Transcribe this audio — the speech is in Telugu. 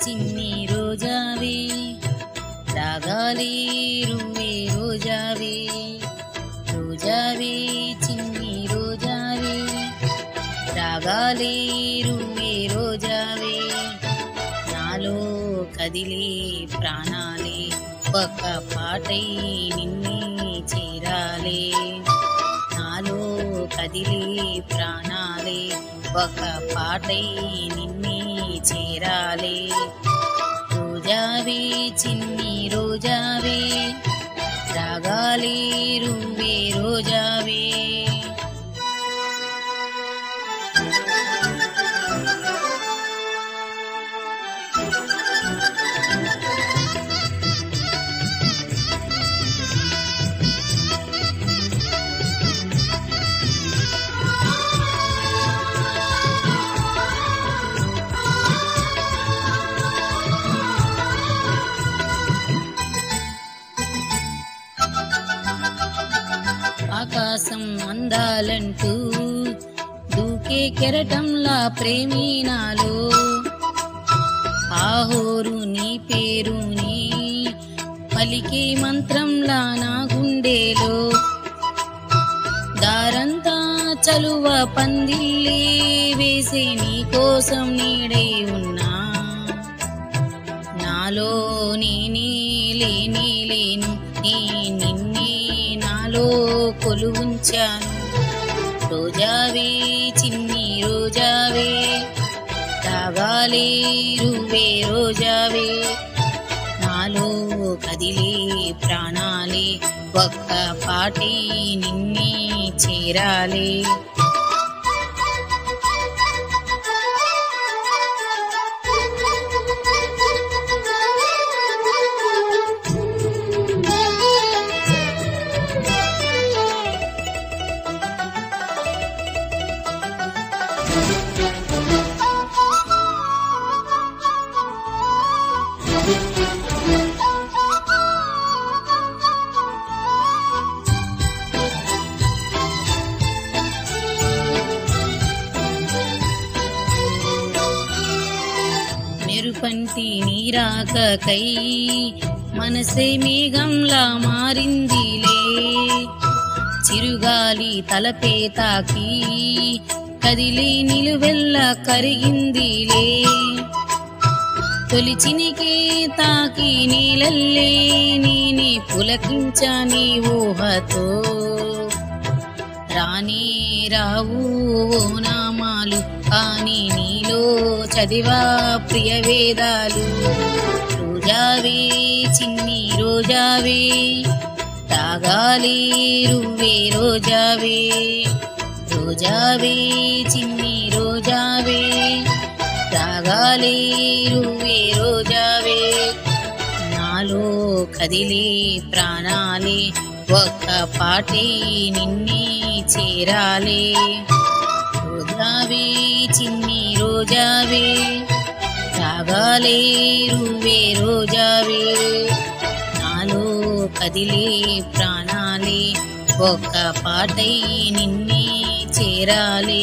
చిన్ని రోజావే రాగాలే రువ్వే రోజావే రోజావే చిన్ని రోజావే రాగాలే రువ్వే రోజావే నాలో కదిలే ప్రాణాలే ఒక పాటై నిన్నే చేరాలే నాలో కదిలే ప్రాణాలే ఒక పాటై నిన్నే చేరాలే రోజావే చిన్ని రోజావే రాగాలే రువ్వే రోజావే ఆకాశం అందాలంటూ దూకే కెరటంలా ప్రేమినాలో ఆహోరు నీ పేరుని పలికే మంత్రంలా నా గుండెలో దారంతా చలువ పందిల్లే వేసే నీ కోసం నీడై ఉన్నా నాలో నేనే లేనే లేను నీ నిన్నే నాలో కొలువుంచాను రోజావే చిన్ని రోజావే రాగాలే రువ్వే రోజావే నాలో కదిలే ప్రాణాలే ఒక్క పాటే నిన్నే చేరాలే మెరుపంటి నీరాకకై మనసే మేఘంలా మారిందిలే చిరుగాలి తలపే తాకి కదిలి నిలువెల్లా కరిగిందిలే తొలిచినికే తాకి నీలల్లే నేనే పులకించా నీ ఊహతో రానే రావు ఓ నామాలు కానీ నీలో చదివా ప్రియ వేదాలు రోజావే చిన్ని రోజావే రాగాలే రువ్వే రోజావే రోజావే చిన్ని రోజావే రాగాలే రువ్వే రోజావే నాలో కదిలే ప్రాణాలే ఒక్క పాటే నిన్నే చేరాలే రోజావే చిన్ని రోజావే రాగాలే రువ్వే రోజావే నాలో కదిలే ప్రాణాలే ఒక్క పాటై నిన్నే చేరాలే